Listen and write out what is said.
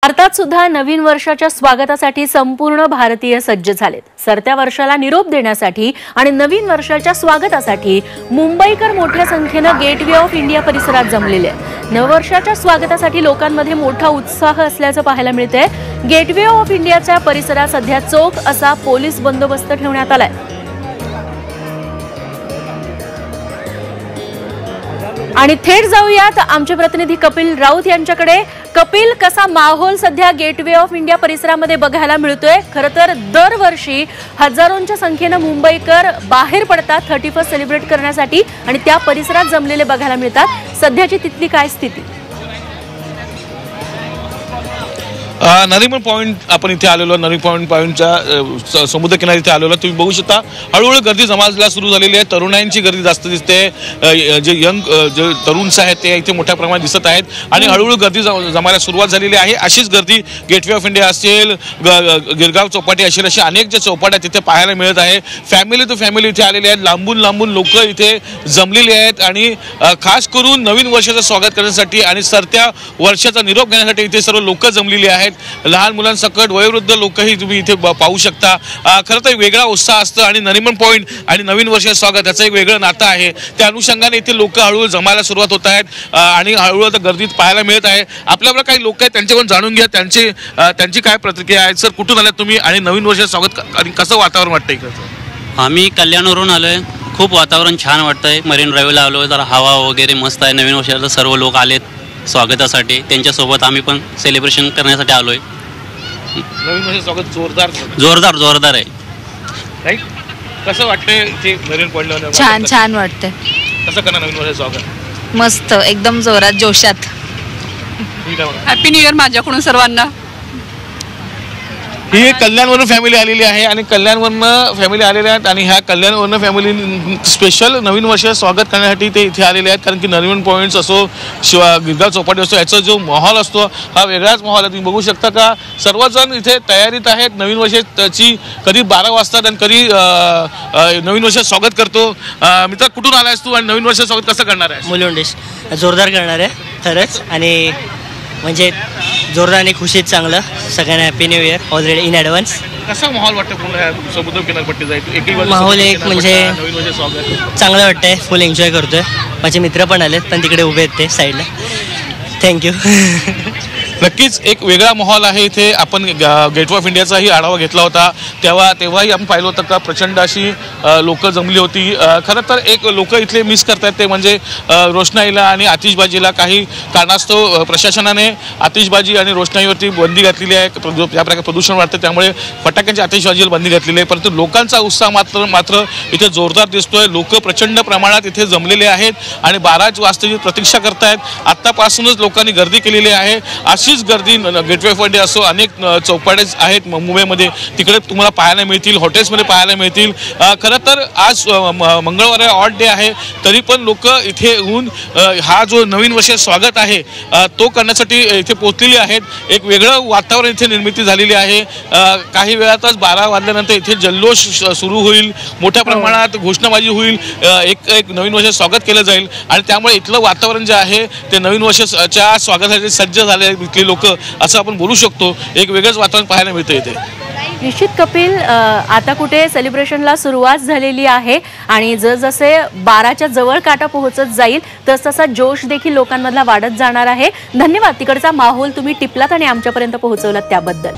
भारतात सुद्धा नवीन वर्षाच्या स्वागतासाठी संपूर्ण भारतीय सज्ज झालेत। सरत्या वर्षाला निरोप देण्यासाठी आणि नवीन वर्षाच्या स्वागतासाठी मुंबईकर मोठ्या संख्येने गेटवे ऑफ इंडिया परिसरात जमलेले आहेत। नववर्षाच्या स्वागतासाठी लोकांमध्ये मोठा उत्साह असल्याचं पाहायला मिळतंय। गेटवे ऑफ इंडियाच्या परिसरात सध्या चोख असा पोलीस बंदोबस्त ठेवण्यात आलाय। आणि थेट जाऊयात आमचे प्रतिनिधी कपिल राऊत यांच्याकडे। कपिल, कसा माहोल सध्या गेटवे ऑफ इंडिया परिसरामध्ये बघायला मिळतोय? खरं तर दरवर्षी हजारोंच्या संख्येने मुंबईकर बाहेर पडतात 31st सेलिब्रेट करण्यासाठी आणि त्या परिसरात जमलेले बघायला मिळतात। सध्याची तिथली काय स्थिती? नरिमन पॉइंट आपण इथे आलेलो, नरिमन पॉइंटच्या समुद्र किनारी इथे आलेलो। तुम्ही बघू शकता हळूहळू गर्दी जमायला सुरू झालेली आहे। तरुणांची गर्दी जास्त दिसते। जे यंग जे तरुण आहेत ते इथे मोठ्या प्रमाणात दिसत आहेत आणि हळूहळू गर्दी जमायला सुरुवात झालेली आहे। अशीच गर्दी गेटवे ऑफ इंडिया असेल, गिरगाव चौपाटी असेल, अशा अनेक ज्या चौपाट्या तिथे पाहायला मिळत आहे। फॅमिली टू फॅमिली इथे आलेले आहेत। लांबून लांबून लोक इथे जमलेले आहेत आणि खास करून नवीन वर्षाचं स्वागत करण्यासाठी आणि सरत्या वर्षाचा निरोप घेण्यासाठी इथे सर्व लोक जमलेली आहेत। लहान मुलांसकट वयोवृद्ध लोकही तुम्ही इथे पाहू शकता। खरं तर वेगळा उत्साह असतो आणि नरिमन पॉइंट आणि नवीन वर्षाचं स्वागत याचं एक वेगळं नातं आहे। त्या अनुषंगाने इथे लोक हळूहळू जमायला सुरुवात होत आहेत आणि हळूहळू आता गर्दीत पाहायला मिळत आहे। आपल्याबरोबर काही लोक आहेत, त्यांच्याकडून जाणून घ्या त्यांची काय प्रतिक्रिया आहे। सर, कुठून आलात तुम्ही आणि नवीन वर्षाचं स्वागत आणि कसं वातावरण वाटतं इकडचं? आम्ही कल्याणवरून आलोय। खूप वातावरण छान वाटतंय। मरीन ड्राईव्हला आलोय, जरा हवा वगैरे मस्त आहे। नवीन वर्षाचं सर्व लोक आलेत स्वागतासाठी, त्यांच्यासोबत आम्ही पण सेलिब्रेशन करण्यासाठी आलोय। नवीन वर्षाचं स्वागत जोरदार आहे। राईट, कसं वाटतंय ते मरीन पॉइंटला? छान वाटतंय। कसं करणार नवीन वर्षाचं स्वागत? मस्त, एकदम जोरात जोशात। हॅपी न्यू इयर माझ्याकडून सर्वांना। ही कल्याणवरून फॅमिली आलेली आहे आणि कल्याणवरून फॅमिली आलेल्या आहेत आणि ह्या कल्याणवरून फॅमिली स्पेशल नवीन वर्षाचं स्वागत करण्यासाठी ते इथे आलेले आहेत। कारण की नरिमन पॉइंट्स असो, गिरगाव चौपाटी असो, याचा जो माहोल असतो हा वेगळाच माहोल आहे। तुम्ही बघू शकता का सर्वजण इथे तयारीत आहेत। नवीन वर्षाची कधी 12 वाजतात आणि कधी नवीन वर्षाचं स्वागत करतो। मित्र, कुठून आलायस तू आणि नवीन वर्षाचं स्वागत कसं करणार आहे? मुलुंडेश जोरदार करणार आहे खरंच, आणि म्हणजे जोरदार आणि खुशीत चांगलं सगळ्यांना happy new year already in advance. कसा माहोल वाटतं पूर्ण समुद्र किनारपट्टी जायचं? माहोल एक म्हणजे चांगलं वाटतंय, फुल एन्जॉय करतोय। माझे मित्र पण आलेत, पण तिकडे उभे आहेत ते साईडला। थँक्यू। नक्कीच एक वेगळा माहोल आहे इथे। आपण गेटवे ऑफ इंडियाचाही आढावा घेतला होता, तेव्हाही आपण पाहिलं होतं का प्रचंड अशी लोक जमली होती। खरं तर एक लोक इथले मिस करतात ते म्हणजे रोषणाईला आणि आतिषबाजीला। काही कारणास्तव प्रशासनाने आतिषबाजी आणि रोषणाईवरती बंदी घातलेली आहे। या प्रकारे प्रदूषण वाढतं, त्यामुळे फटाक्यांच्या आतिषबाजीला बंदी घातलेली आहे। परंतु लोकांचा उत्साह मात्र इथे जोरदार दिसतोय। लोक प्रचंड प्रमाणात इथे जमलेले आहेत आणि 12 वाजताची प्रतीक्षा करतायत। आत्तापासूनच लोकांनी गर्दी केलेली आहे। अशीच गर्दी गेटवे ऑफ इंडिया असो, अनेक चौपाट्या आहेत मुंबईमध्ये, तिकडे तुम्हाला पाहायला मिळतील, हॉटेल्समध्ये पाहायला मिळतील। खरं तर आज मंगळवार आहे, ऑड डे आहे, तरी पण लोक इथे येऊन हा जो नवीन वर्षाचं स्वागत आहे तो करण्यासाठी इथे पोहोचलेली आहेत। एक वेगळं वातावरण इथे निर्मिती झालेली आहे। काही वेळातच 12 वाजल्यानंतर इथे जल्लोष सुरू होईल, मोठ्या प्रमाणात घोषणाबाजी होईल, एक नवीन वर्षाचं स्वागत केलं जाईल आणि त्यामुळे इथलं वातावरण जे आहे ते नवीन वर्षाच्या स्वागतासाठी सज्ज झाले इथले लोक, असं आपण बोलू शकतो। एक वेगळंच वातावरण पाहायला मिळतं इथे। निश्चित कपिल, आता कुठे सेलिब्रेशनला सुरुवात झालेली आहे आणि जसजसे 12च्या जवळ काटा पोहोचत जाईल तसतसा जोश देखील लोकांमधला वाढत जाणार आहे। धन्यवाद, तिकडचा माहोल तुम्ही टिपलात आणि आमच्यापर्यंत पोहोचवलात त्याबद्दल।